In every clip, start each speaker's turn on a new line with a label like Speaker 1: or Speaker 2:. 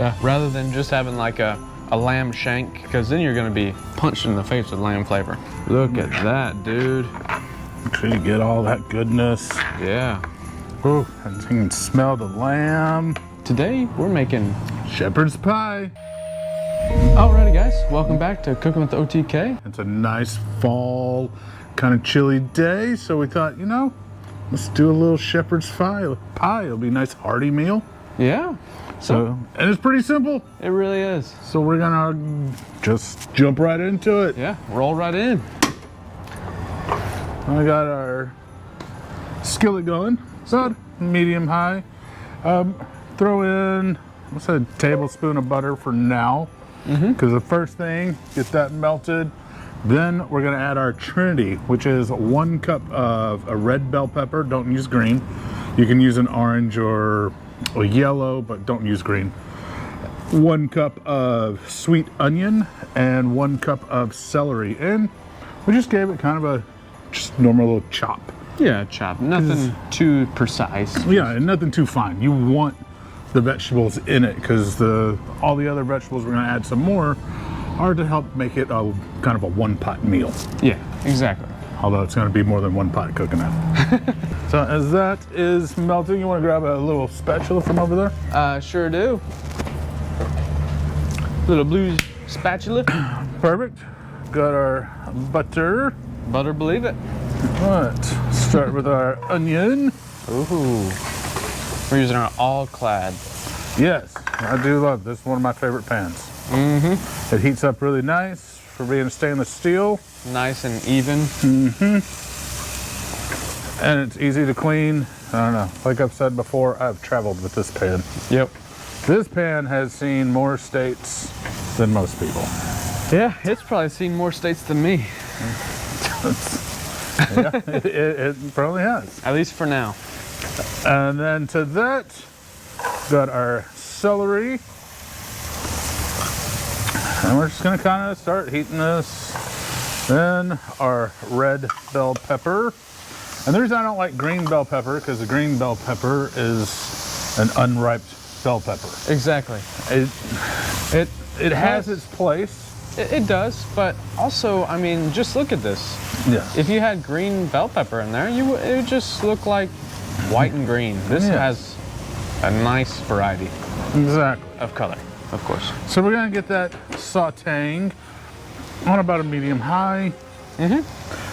Speaker 1: Yeah, rather than just having like a lamb shank, because then you're gonna be punched in the face with lamb flavor. Look at that, dude.
Speaker 2: Make sure you get all that goodness.
Speaker 1: Yeah.
Speaker 2: Ooh, and you can smell the lamb.
Speaker 1: Today, we're making
Speaker 2: shepherd's pie.
Speaker 1: Alrighty guys, welcome back to Cooking with OTK.
Speaker 2: It's a nice fall, kind of chilly day, so we thought, you know, let's do a little shepherd's pie. It'll be a nice hearty meal.
Speaker 1: Yeah.
Speaker 2: So, and it's pretty simple.
Speaker 1: It really is.
Speaker 2: So we're gonna just jump right into it.
Speaker 1: Yeah, roll right in.
Speaker 2: I got our skillet going, about medium high. Throw in, what's a tablespoon of butter for now, because the first thing, get that melted. Then we're gonna add our Trinity, which is 1 cup of a red bell pepper. Don't use green. You can use an orange or a yellow, but don't use green. 1 cup of sweet onion and 1 cup of celery. And we just gave it kind of a just normal little chop.
Speaker 1: Yeah, chop. Nothing too precise.
Speaker 2: Yeah, and nothing too fine. You want the vegetables in it because all the other vegetables we're going to add some more are to help make it a kind of a one-pot meal.
Speaker 1: Yeah, exactly.
Speaker 2: Although it's going to be more than 1 pot cooking it. So as that is melting, you want to grab a little spatula from over there?
Speaker 1: Sure do. Little blue spatula.
Speaker 2: Perfect. Got our butter.
Speaker 1: Butter, believe it.
Speaker 2: Let's start with our onion.
Speaker 1: Ooh. We're using our all-clad.
Speaker 2: Yes, I do love this. One of my favorite pans. It heats up really nice for being stainless steel.
Speaker 1: Nice and even.
Speaker 2: And it's easy to clean. I don't know, like I've said before, I've traveled with this pan.
Speaker 1: Yep.
Speaker 2: This pan has seen more states than most people.
Speaker 1: Yeah, it's probably seen more states than me.
Speaker 2: Yeah, it probably has.
Speaker 1: At least for now.
Speaker 2: And then to that, got our celery. And we're just gonna kind of start heating this. Then our red bell pepper. And the reason I don't like green bell pepper, because the green bell pepper is an unripe bell pepper.
Speaker 1: Exactly.
Speaker 2: It has its place.
Speaker 1: It does, but also, I mean, just look at this.
Speaker 2: Yeah.
Speaker 1: If you had green bell pepper in there, it would just look like white and green. This has a nice variety.
Speaker 2: Exactly.
Speaker 1: Of color, of course.
Speaker 2: So we're gonna get that sauteing on about a medium high.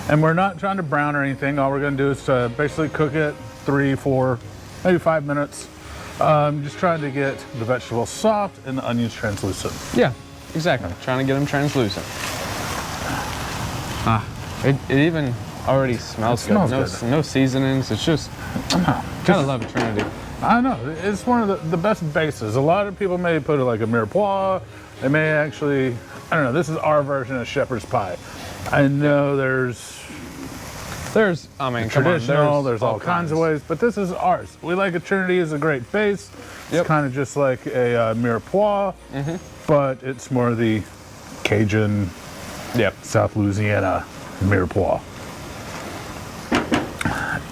Speaker 2: And we're not trying to brown or anything. All we're gonna do is basically cook it 3, 4, maybe 5 minutes. Just trying to get the vegetables soft and the onions translucent.
Speaker 1: Yeah, exactly. Trying to get them translucent. It even already smells good. No seasonings. It's just, gotta love it, Trinity.
Speaker 2: I know, it's one of the best bases. A lot of people may put it like a MirePoix. They may actually, I don't know, this is our version of shepherd's pie. I know
Speaker 1: I mean,
Speaker 2: traditional, there's all kinds of ways, but this is ours. We like a Trinity is a great base. It's kind of just like a MirePoix, but it's more the Cajun, South Louisiana MirePoix.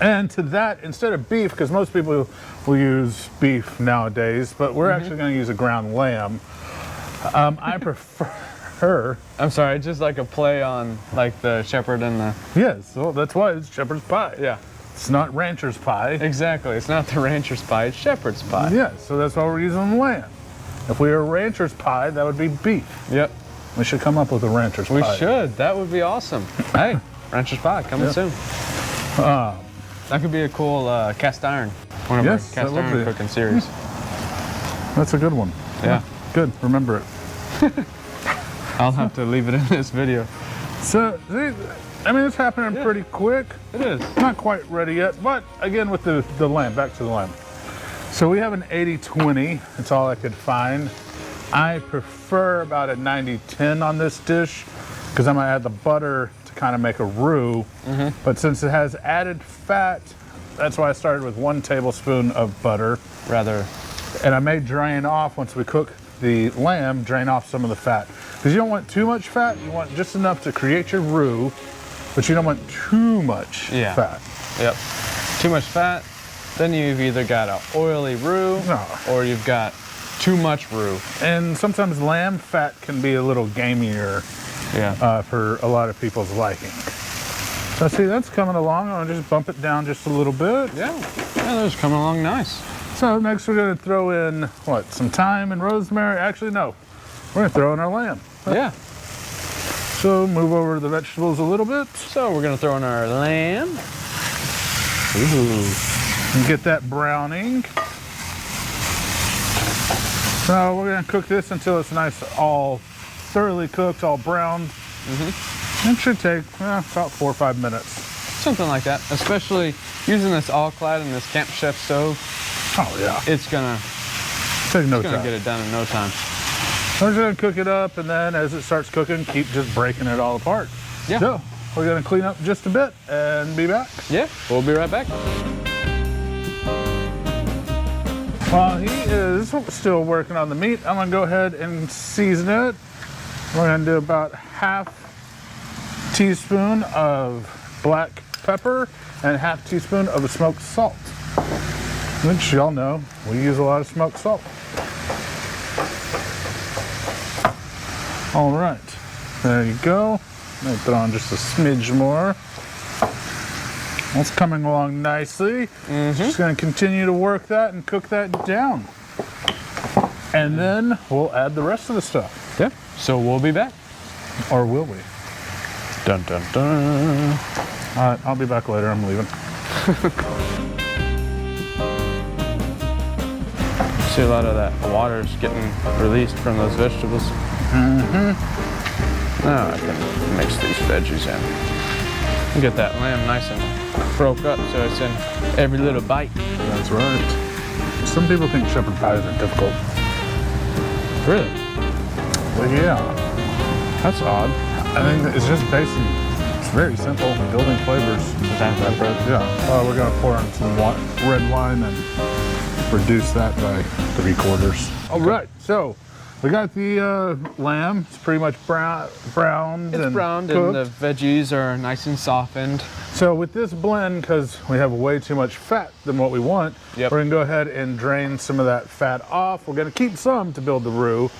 Speaker 2: And to that, instead of beef, because most people will use beef nowadays, but we're actually going to use a ground lamb. I prefer.
Speaker 1: I'm sorry, just like a play on like the shepherd and the.
Speaker 2: Yes, well, that's why it's shepherd's pie.
Speaker 1: Yeah.
Speaker 2: It's not rancher's pie.
Speaker 1: Exactly. It's not the rancher's pie, it's shepherd's pie.
Speaker 2: Yeah, so that's why we're using lamb. If we were rancher's pie, that would be beef.
Speaker 1: Yep.
Speaker 2: We should come up with a rancher's pie.
Speaker 1: We should. That would be awesome. Hey, rancher's pie coming soon. That could be a cool cast iron. One of our cast iron cooking series.
Speaker 2: That's a good one.
Speaker 1: Yeah.
Speaker 2: Good. Remember it.
Speaker 1: I'll have to leave it in this video.
Speaker 2: So, I mean, it's happening pretty quick.
Speaker 1: It is.
Speaker 2: Not quite ready yet, but again with the lamb, back to the lamb. So we have an 80-20, that's all I could find. I prefer about a 90-10 on this dish because I'm gonna add the butter to kind of make a roux. But since it has added fat, that's why I started with 1 tablespoon of butter. And I may drain off once we cook the lamb, drain off some of the fat. Because you don't want too much fat, you want just enough to create your roux, but you don't want too much fat.
Speaker 1: Yep. Too much fat, then you've either got an oily roux or you've got too much roux.
Speaker 2: And sometimes lamb fat can be a little gamier for a lot of people's liking. So see, that's coming along. I'm gonna just bump it down just a little bit.
Speaker 1: Yeah, that's coming along nice.
Speaker 2: So next we're gonna throw in, what, some thyme and rosemary? Actually, no, we're gonna throw in our lamb.
Speaker 1: Yeah.
Speaker 2: So move over the vegetables a little bit.
Speaker 1: So we're gonna throw in our lamb.
Speaker 2: Ooh. And get that browning. So we're gonna cook this until it's nice, all thoroughly cooked, all browned. It should take about 4 or 5 minutes.
Speaker 1: Something like that, especially using this all-clad and this Camp Chef stove.
Speaker 2: Oh yeah.
Speaker 1: It's gonna
Speaker 2: take no time.
Speaker 1: Get it done in no time.
Speaker 2: We're just gonna cook it up, and then as it starts cooking, keep just breaking it all apart.
Speaker 1: Yeah.
Speaker 2: So we're gonna clean up just a bit and be back.
Speaker 1: Yeah, we'll be right back.
Speaker 2: While he is still working on the meat, I'm gonna go ahead and season it. We're gonna do about ½ teaspoon of black pepper and ½ teaspoon of smoked salt. Which y'all know, we use a lot of smoked salt. All right, there you go. I'm gonna throw on just a smidge more. That's coming along nicely. Just gonna continue to work that and cook that down. And then we'll add the rest of the stuff.
Speaker 1: Yeah, so we'll be back.
Speaker 2: Or will we?
Speaker 1: Dun, dun, dun.
Speaker 2: All right, I'll be back later, I'm leaving.
Speaker 1: See a lot of that water's getting released from those vegetables. Now I can mix these veggies in. Get that lamb nice and broke up so it's in every little bite.
Speaker 2: That's right. Some people think shepherd pies are difficult.
Speaker 1: Really?
Speaker 2: Well, yeah.
Speaker 1: That's odd.
Speaker 2: I think it's just it's very simple, building flavors.
Speaker 1: Exactly.
Speaker 2: Yeah. We're gonna pour in some red wine and reduce that by 3/4. All right, so we got the lamb. It's pretty much browned
Speaker 1: It's browned
Speaker 2: cooked.
Speaker 1: and the veggies are nice and softened.
Speaker 2: So with this blend, because we have way too much fat than what we want, we're gonna go ahead and drain some of that fat off. We're gonna keep some to build the roux,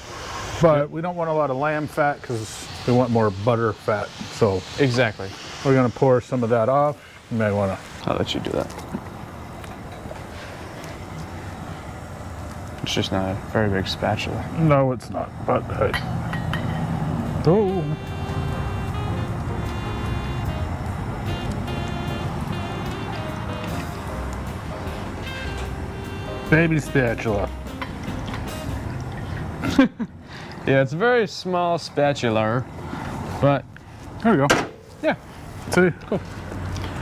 Speaker 2: but we don't want a lot of lamb fat because we want more butter fat. So
Speaker 1: exactly.
Speaker 2: We're gonna pour some of that off. You may wanna.
Speaker 1: I'll let you do that. It's just not a very big spatula.
Speaker 2: No, it's not, but hey. Oh. Baby spatula.
Speaker 1: Yeah, it's a very small spatula, but
Speaker 2: there we go.
Speaker 1: Yeah.
Speaker 2: See?
Speaker 1: Cool.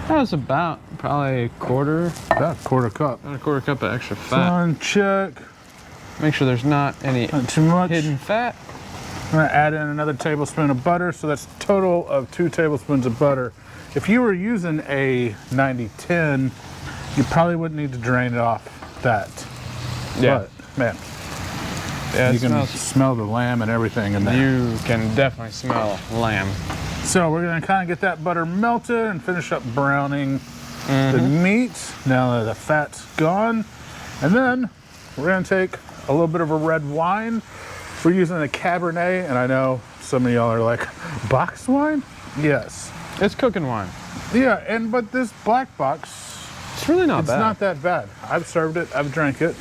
Speaker 1: That was about probably
Speaker 2: about a quarter cup.
Speaker 1: About a quarter cup of extra fat.
Speaker 2: Sun check.
Speaker 1: Make sure there's not any
Speaker 2: too much
Speaker 1: hidden fat.
Speaker 2: I'm gonna add in another tablespoon of butter, so that's a total of 2 tablespoons of butter. If you were using a 90-10, you probably wouldn't need to drain it off that.
Speaker 1: Yeah.
Speaker 2: But, man,
Speaker 1: yeah,
Speaker 2: you can smell the lamb and everything in there.
Speaker 1: You can definitely smell lamb.
Speaker 2: So we're gonna kind of get that butter melted and finish up browning the meat now that the fat's gone. And then we're gonna take a little bit of a red wine. We're using a Cabernet, and I know some of y'all are like, box wine? Yes.
Speaker 1: It's cooking wine.
Speaker 2: Yeah, but this black box,
Speaker 1: it's really not bad.
Speaker 2: It's not that bad. I've served it, I've drank it.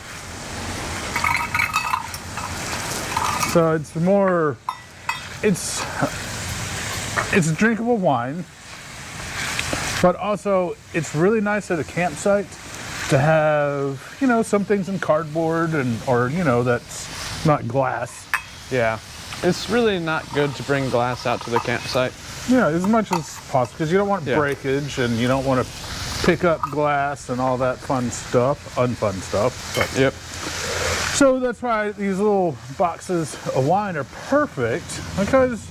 Speaker 2: So it's more, it's drinkable wine, but also it's really nice at a campsite to have, you know, some things in cardboard or, you know, that's not glass.
Speaker 1: Yeah. It's really not good to bring glass out to the campsite.
Speaker 2: Yeah, as much as possible, because you don't want breakage and you don't want to pick up glass and all that fun stuff, unfun stuff. But.
Speaker 1: Yep.
Speaker 2: So that's why these little boxes of wine are perfect, because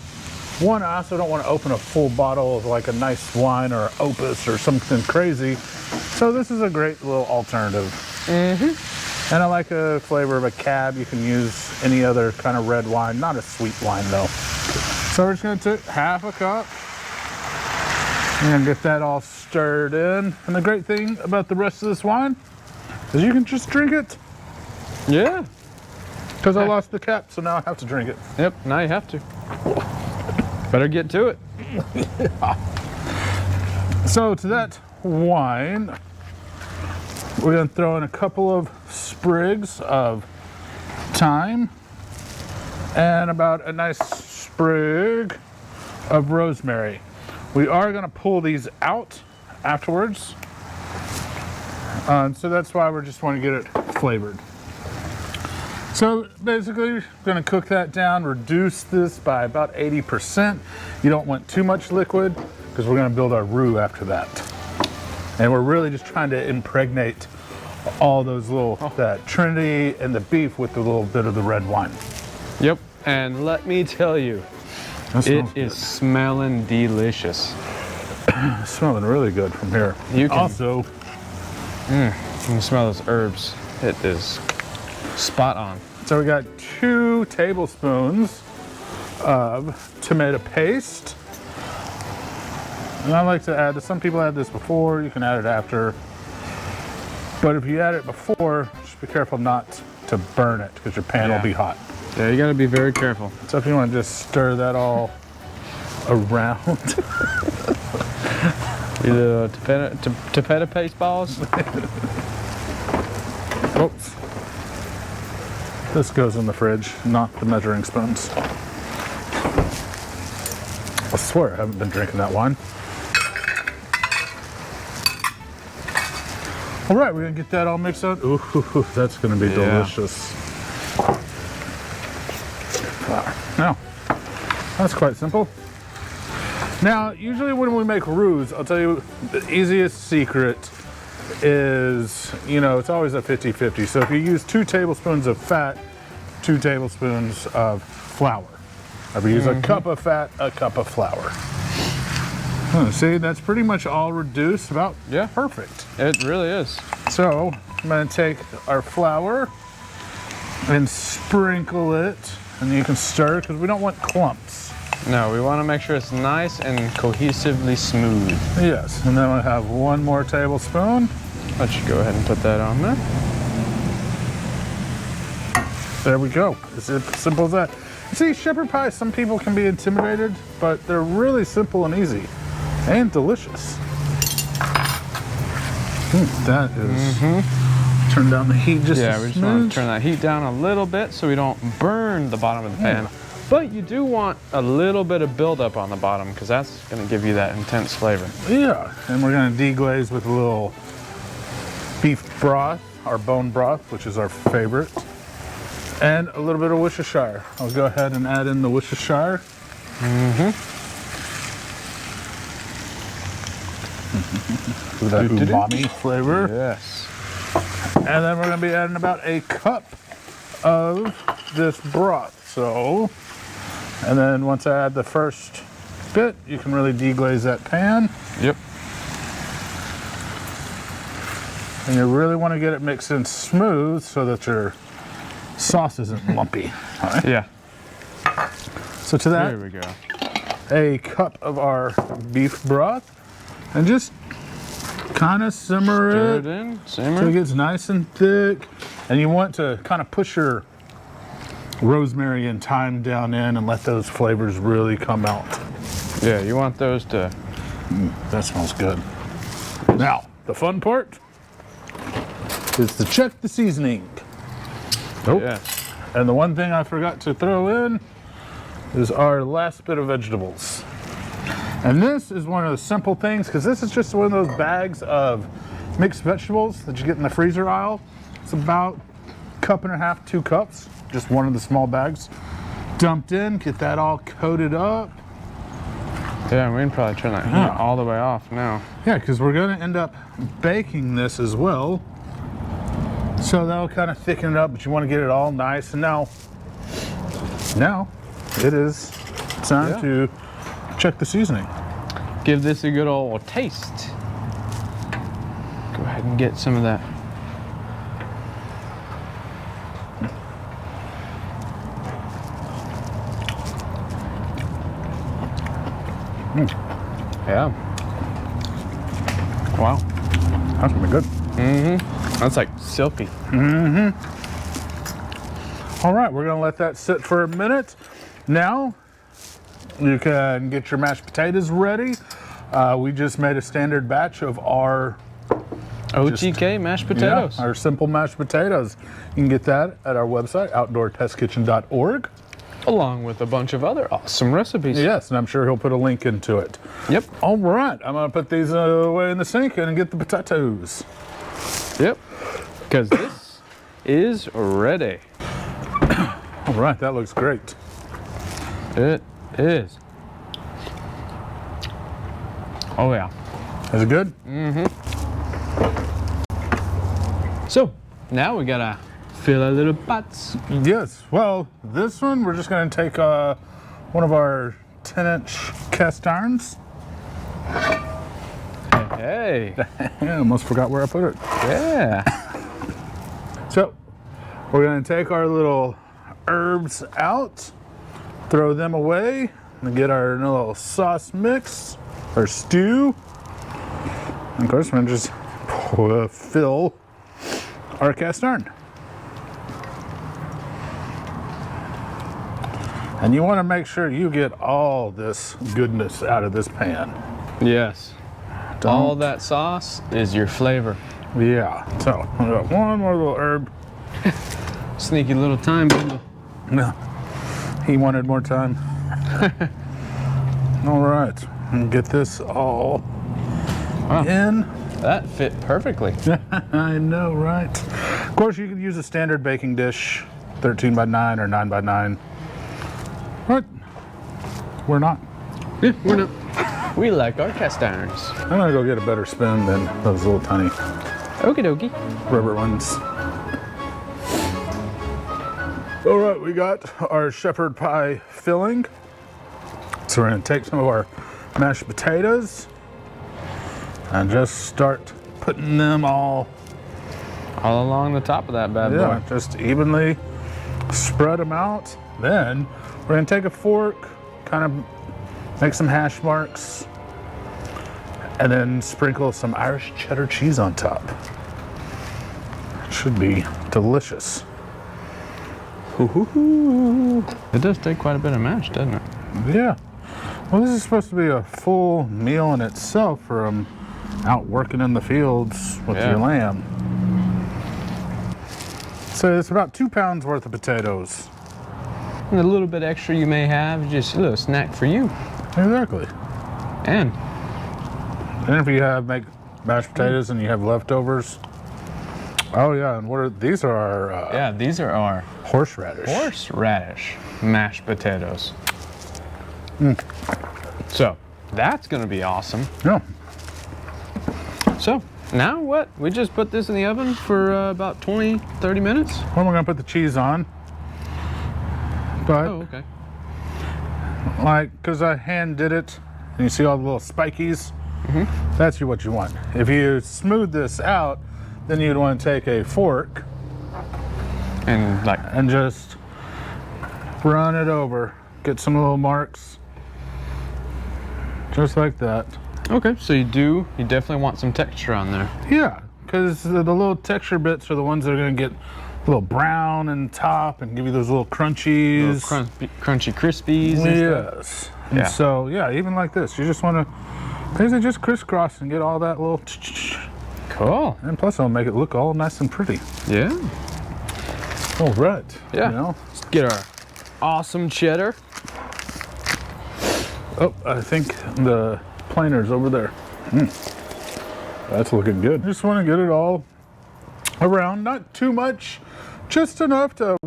Speaker 2: one, I also don't want to open a full bottle of like a nice wine or opus or something crazy. So this is a great little alternative. And I like the flavor of a cab. You can use any other kind of red wine, not a sweet wine though. So we're just gonna take ½ a cup and get that all stirred in. And the great thing about the rest of this wine is you can just drink it.
Speaker 1: Yeah.
Speaker 2: Because I lost the cap, so now I have to drink it.
Speaker 1: Yep, now you have to. Better get to it.
Speaker 2: So to that wine, we're going to throw in a couple of sprigs of thyme and about a nice sprig of rosemary. We are going to pull these out afterwards, so that's why we just want to get it flavored. So basically, we're going to cook that down, reduce this by about 80%. You don't want too much liquid because we're going to build our roux after that. And we're really just trying to impregnate all those little, that Trinity and the beef with a little bit of the red wine.
Speaker 1: Yep, and let me tell you, it is smelling delicious.
Speaker 2: It's smelling really good from here.
Speaker 1: You can
Speaker 2: also,
Speaker 1: you can smell those herbs. It is spot on.
Speaker 2: So we got 2 tablespoons of tomato paste. And I like to add this. Some people add this before, you can add it after. But if you add it before, just be careful not to burn it because your pan will be hot.
Speaker 1: Yeah, you gotta be very careful.
Speaker 2: So if you want to just stir that all around.
Speaker 1: The tomato paste balls.
Speaker 2: Oops. This goes in the fridge, not the measuring spoons. I swear I haven't been drinking that wine. All right, we're gonna get that all mixed up. Ooh, that's gonna be delicious. Now, that's quite simple. Now, usually when we make roux, I'll tell you the easiest secret is, it's always a 50-50. So if you use 2 tablespoons of fat, 2 tablespoons of flour. If you use a cup of fat, a cup of flour. See, that's pretty much all reduced, about perfect.
Speaker 1: It really is.
Speaker 2: So I'm gonna take our flour and sprinkle it, and you can stir because we don't want clumps.
Speaker 1: No, we want to make sure it's nice and cohesively smooth.
Speaker 2: Yes, and then we'll have 1 more tablespoon.
Speaker 1: Let's go ahead and put that on there.
Speaker 2: There we go. It's as simple as that. See, shepherd pie, some people can be intimidated, but they're really simple and easy and delicious. That is, turn down the heat just a
Speaker 1: we just want to turn that heat down a little bit so we don't burn the bottom of the pan. But you do want a little bit of buildup on the bottom because that's going to give you that intense flavor.
Speaker 2: Yeah, and we're going to deglaze with a little beef broth, our bone broth, which is our favorite, and a little bit of Worcestershire. I'll go ahead and add in the Worcestershire. With that umami flavor.
Speaker 1: Yes.
Speaker 2: And then we're going to be adding about a cup of this broth. So, and then once I add the first bit, you can really deglaze that pan.
Speaker 1: Yep.
Speaker 2: And you really want to get it mixed in smooth so that your sauce isn't lumpy. Right?
Speaker 1: Yeah.
Speaker 2: So to that,
Speaker 1: there we go.
Speaker 2: A cup of our beef broth, and just kind of simmer it
Speaker 1: in, simmer.
Speaker 2: So it gets nice and thick. And you want to kind of push your rosemary and thyme down in and let those flavors really come out.
Speaker 1: Yeah, you want those to...
Speaker 2: that smells good. Now, the fun part is to check the seasoning.
Speaker 1: Yes.
Speaker 2: And the one thing I forgot to throw in is our last bit of vegetables. And this is one of the simple things, because this is just one of those bags of mixed vegetables that you get in the freezer aisle. It's about a cup and a half, 2 cups, just one of the small bags. Dumped in, get that all coated up.
Speaker 1: Yeah, we can probably turn that heat all the way off now.
Speaker 2: Yeah, because we're going to end up baking this as well. So that'll kind of thicken it up, but you want to get it all nice. And now it is time to check the seasoning.
Speaker 1: Give this a good old taste. Go ahead and get some of that. Yeah. Wow.
Speaker 2: That's gonna be good.
Speaker 1: That's like silky.
Speaker 2: All right, we're gonna let that sit for a minute. Now, you can get your mashed potatoes ready. We just made a standard batch of our
Speaker 1: OTK mashed potatoes.
Speaker 2: Yeah, our simple mashed potatoes. You can get that at our website, outdoortestkitchen.org.
Speaker 1: Along with a bunch of other awesome recipes.
Speaker 2: Yes, and I'm sure he'll put a link into it.
Speaker 1: Yep.
Speaker 2: All right, I'm gonna put these away in the sink and get the potatoes.
Speaker 1: Yep. Because this is ready.
Speaker 2: All right, that looks great.
Speaker 1: It is. Oh yeah.
Speaker 2: Is it good?
Speaker 1: Mm-hmm. So, now we gotta fill our little pots.
Speaker 2: Yes, well, this one, we're just gonna take one of our 10-inch cast irons.
Speaker 1: Hey.
Speaker 2: I almost forgot where I put it.
Speaker 1: Yeah.
Speaker 2: So, we're gonna take our little herbs out, throw them away, and get our little sauce mix, or stew. And of course, we're gonna just fill our cast iron. And you want to make sure you get all this goodness out of this pan.
Speaker 1: Yes. All that sauce is your flavor.
Speaker 2: Yeah. So, we got one more little herb.
Speaker 1: Sneaky little thyme bundle.
Speaker 2: No. He wanted more time. All right. And get this all in.
Speaker 1: That fit perfectly.
Speaker 2: I know, right? Of course, you could use a standard baking dish, 13 by 9 or 9 by 9. But we're not.
Speaker 1: Yeah, we're not. We like our cast irons.
Speaker 2: I'm gonna go get a better spoon than those little tiny
Speaker 1: Okie dokie.
Speaker 2: rubber ones. All right, we got our shepherd pie filling. So we're gonna take some of our mashed potatoes and just start putting them all
Speaker 1: along the top of that bad boy.
Speaker 2: Just evenly spread them out. Then we're gonna take a fork, kind of make some hash marks, and then sprinkle some Irish cheddar cheese on top. Should be delicious.
Speaker 1: It does take quite a bit of mash, doesn't it?
Speaker 2: Yeah. Well, this is supposed to be a full meal in itself from out working in the fields with your lamb. So it's about 2 pounds worth of potatoes.
Speaker 1: And a little bit extra you may have, just a little snack for you.
Speaker 2: Exactly.
Speaker 1: And
Speaker 2: if you make mashed potatoes and you have leftovers. Oh yeah, and these are our
Speaker 1: these are our
Speaker 2: horseradish
Speaker 1: mashed potatoes. So that's gonna be awesome.
Speaker 2: Yeah.
Speaker 1: So now what? We just put this in the oven for about 20-30 minutes.
Speaker 2: Well, we're gonna put the cheese on. But
Speaker 1: okay.
Speaker 2: because I hand did it, and you see all the little spikies, that's what you want. If you smooth this out, then you'd want to take a fork
Speaker 1: and
Speaker 2: just run it over, get some little marks, just like that.
Speaker 1: Okay, so you definitely want some texture on there.
Speaker 2: Yeah, because the little texture bits are the ones that are going to get a little brown in top and give you those little crunchies.
Speaker 1: Crunchy crispies and
Speaker 2: yes. And so, even like this, you just want to basically just crisscross and get all that little
Speaker 1: Cool.
Speaker 2: And plus it'll make it look all nice and pretty.
Speaker 1: Yeah.
Speaker 2: All right.
Speaker 1: Yeah. Let's get our awesome cheddar.
Speaker 2: Oh, I think the planer's over there. That's looking good. Just want to get it all around, not too much, just enough to,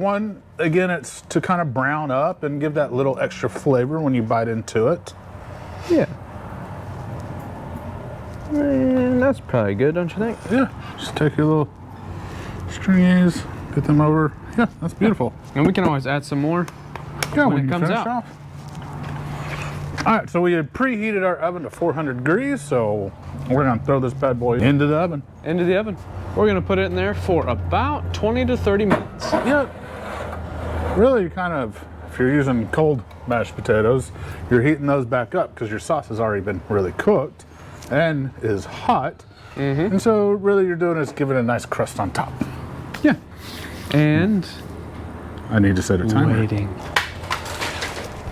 Speaker 2: it's to kind of brown up and give that little extra flavor when you bite into it.
Speaker 1: Yeah. And that's probably good, don't you think?
Speaker 2: Yeah, just take your little stringies, get them over. Yeah, that's beautiful.
Speaker 1: And we can always add some more when it comes out.
Speaker 2: Off. All right, so we had preheated our oven to 400 degrees, so we're gonna throw this bad boy into the oven.
Speaker 1: Into the oven. We're gonna put it in there for about 20 to 30 minutes.
Speaker 2: Yeah. Really if you're using cold mashed potatoes, you're heating those back up because your sauce has already been really cooked and is hot. And so really you're doing is giving it a nice crust on top.
Speaker 1: Yeah. And
Speaker 2: I need to set a timer.
Speaker 1: Waiting.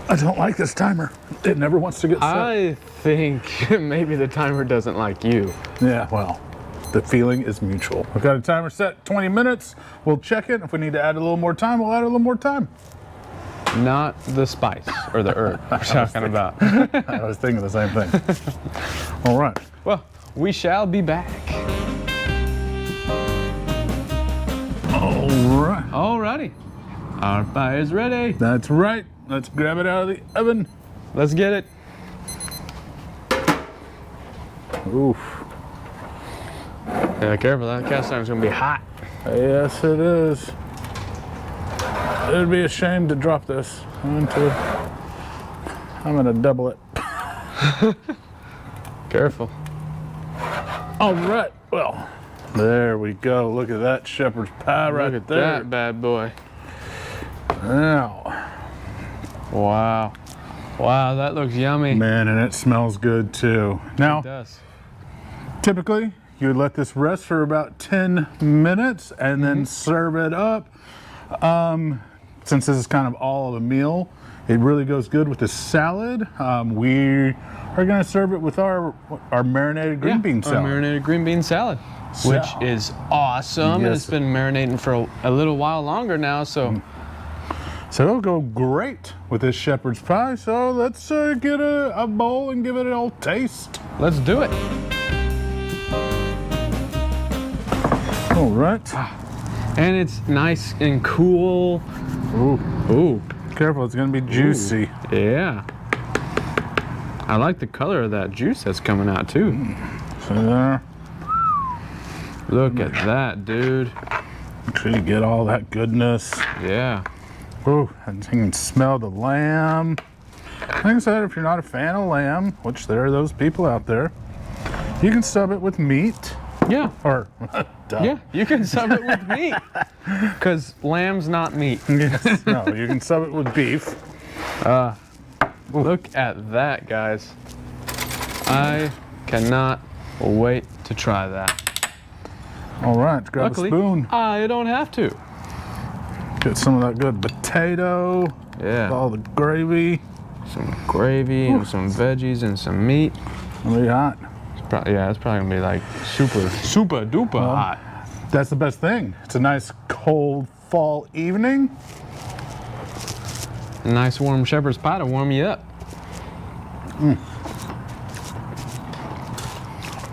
Speaker 2: I don't like this timer. It never wants to get set.
Speaker 1: I think maybe the timer doesn't like you.
Speaker 2: Yeah, well, the feeling is mutual. I've got a timer set, 20 minutes. We'll check it. If we need to add a little more time, we'll add a little more time.
Speaker 1: Not the spice or the herb we're talking about.
Speaker 2: I was thinking the same thing. All right.
Speaker 1: Well, we shall be back.
Speaker 2: All right.
Speaker 1: Alrighty. Our pie is ready.
Speaker 2: That's right. Let's grab it out of the oven.
Speaker 1: Let's get it.
Speaker 2: Oof.
Speaker 1: Yeah, careful, that cast iron's gonna be hot.
Speaker 2: Yes, it is. It'd be a shame to drop this into. I'm gonna double it.
Speaker 1: Careful.
Speaker 2: All right. Well, there we go. Look at that shepherd's pie right
Speaker 1: Look at
Speaker 2: there.
Speaker 1: that bad boy.
Speaker 2: Now,
Speaker 1: Wow. Wow, that looks yummy.
Speaker 2: man, and it smells good too. Now,
Speaker 1: It does.
Speaker 2: typically, you would let this rest for about 10 minutes and then serve it up. Since this is kind of all of a meal, it really goes good with the salad. We are going to serve it with our marinated green bean salad.
Speaker 1: Our marinated green bean salad, which is awesome. And
Speaker 2: Yes.
Speaker 1: it's been marinating for a little while longer now, so
Speaker 2: So it'll go great with this shepherd's pie. So let's get a bowl and give it an old taste.
Speaker 1: let's do it.
Speaker 2: All right.
Speaker 1: And it's nice and cool.
Speaker 2: Ooh,
Speaker 1: Ooh,
Speaker 2: careful, it's going to be juicy.
Speaker 1: yeah. I like the color of that juice that's coming out too.
Speaker 2: So there,
Speaker 1: Look at that, dude.
Speaker 2: make sure you get all that goodness.
Speaker 1: Yeah.
Speaker 2: Ooh, and you can smell the lamb. Like I said, if you're not a fan of lamb, which there are those people out there, you can sub it with meat.
Speaker 1: Yeah.
Speaker 2: Or, duh.
Speaker 1: Yeah, you can sub it with meat. Because lamb's not meat.
Speaker 2: Yes, no, you can sub it with beef.
Speaker 1: Look at that, guys. I cannot wait to try that.
Speaker 2: All right, grab
Speaker 1: Luckily,
Speaker 2: a spoon.
Speaker 1: I don't have to.
Speaker 2: Get some of that good potato,
Speaker 1: Yeah.
Speaker 2: all the gravy.
Speaker 1: Some gravy and some veggies and some meat.
Speaker 2: Really hot.
Speaker 1: Yeah, it's probably gonna be like super duper hot.
Speaker 2: That's the best thing. It's a nice cold fall evening.
Speaker 1: Nice warm shepherd's pie to warm you up.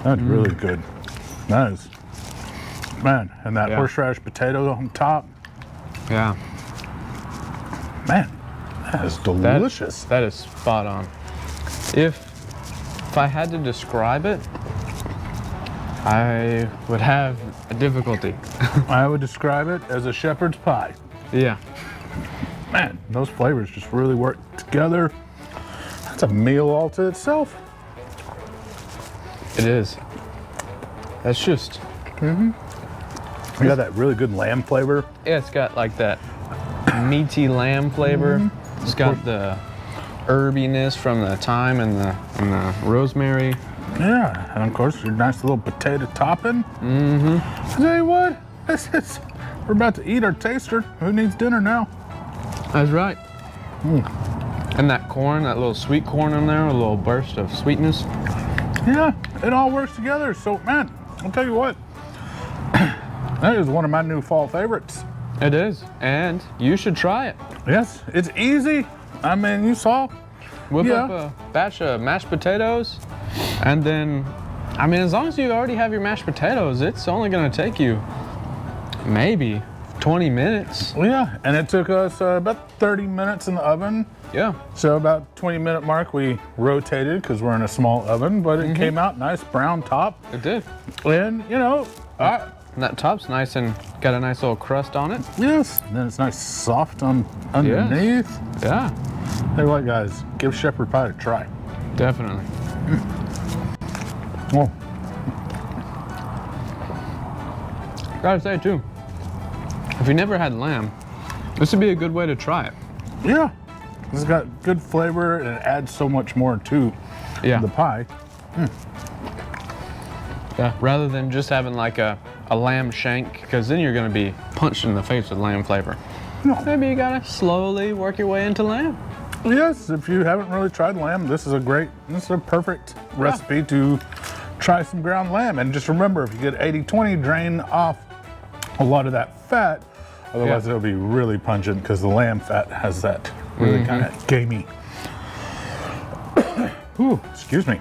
Speaker 2: That's really good. That is. Man, and that
Speaker 1: Yeah.
Speaker 2: horseradish potato on top.
Speaker 1: Yeah.
Speaker 2: Man, that is delicious.
Speaker 1: That is spot on. If I had to describe it, I would have a difficulty.
Speaker 2: I would describe it as a shepherd's pie.
Speaker 1: Yeah.
Speaker 2: Man, those flavors just really work together. That's a meal all to itself.
Speaker 1: It is. That's just,
Speaker 2: You got that really good lamb flavor.
Speaker 1: yeah, it's got like that meaty lamb flavor. It's got the herbiness from the thyme and the rosemary.
Speaker 2: Yeah, and of course your nice little potato topping. I tell you what, we're about to eat our taster. Who needs dinner now?
Speaker 1: That's right. And that corn, that little sweet corn in there, a little burst of sweetness.
Speaker 2: Yeah, it all works together. So man, I'll tell you what, that is one of my new fall favorites.
Speaker 1: It is, and you should try it.
Speaker 2: Yes, it's easy. I mean, you saw.
Speaker 1: Whip
Speaker 2: Yeah.
Speaker 1: up a batch of mashed potatoes, and then, I mean, as long as you already have your mashed potatoes, it's only gonna take you maybe 20 minutes.
Speaker 2: Well, yeah, and it took us about 30 minutes in the oven.
Speaker 1: Yeah.
Speaker 2: So about 20-minute mark, we rotated because we're in a small oven, but it came out nice brown top.
Speaker 1: It did.
Speaker 2: And, you know,
Speaker 1: And that top's nice and got a nice little crust on it.
Speaker 2: yes, and then it's nice soft on underneath.
Speaker 1: Yeah,
Speaker 2: Hey, what, guys, give shepherd pie a try.
Speaker 1: definitely.
Speaker 2: Oh,
Speaker 1: Gotta say too, if you never had lamb, this would be a good way to try it.
Speaker 2: yeah, it's got good flavor and it adds so much more to
Speaker 1: Yeah.
Speaker 2: the pie.
Speaker 1: Yeah. Rather than just having like a lamb shank, because then you're gonna be punched in the face with lamb flavor.
Speaker 2: No.
Speaker 1: maybe you gotta slowly work your way into lamb.
Speaker 2: Yes, if you haven't really tried lamb, this is a perfect recipe to try some ground lamb. And just remember, if you get 80-20, drain off a lot of that fat. Otherwise, it'll be really pungent because the lamb fat has that really kind of gamey. Ooh, excuse me.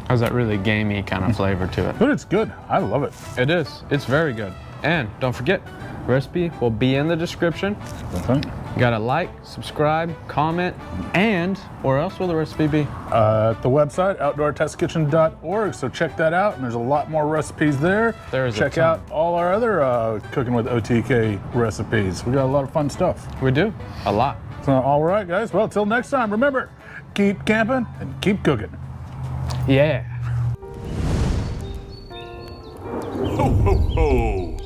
Speaker 1: Has that really gamey kind of flavor to it.
Speaker 2: But it's good. I love it.
Speaker 1: It is. It's very good. And don't forget, recipe will be in the description.
Speaker 2: Okay.
Speaker 1: You gotta like, subscribe, comment, and where else will the recipe be?
Speaker 2: At the website, outdoortestkitchen.org. So check that out. And there's a lot more recipes there.
Speaker 1: There is a
Speaker 2: Check
Speaker 1: ton.
Speaker 2: out all our other Cooking with OTK recipes. We got a lot of fun stuff.
Speaker 1: We do. A lot.
Speaker 2: So, all right, guys. Well, till next time, remember, keep camping and keep cooking.
Speaker 1: Yeah.
Speaker 3: Ho, ho, ho!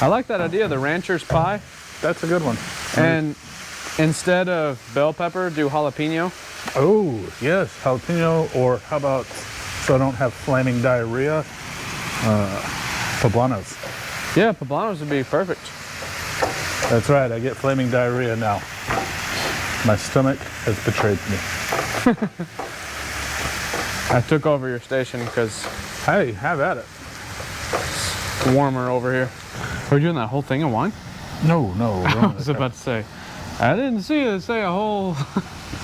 Speaker 1: I like that idea, the rancher's pie.
Speaker 2: That's a good one.
Speaker 1: And instead of bell pepper, do jalapeno.
Speaker 2: Oh, yes, jalapeno, or how about, so I don't have flaming diarrhea, poblanos.
Speaker 1: Yeah, poblanos would be perfect.
Speaker 2: That's right, I get flaming diarrhea now. My stomach has betrayed me.
Speaker 1: I took over your station because
Speaker 2: Hey, have at it.
Speaker 1: it's warmer over here. Are you doing that whole thing of wine?
Speaker 2: No, no.
Speaker 1: I was about to say, I didn't see it say a whole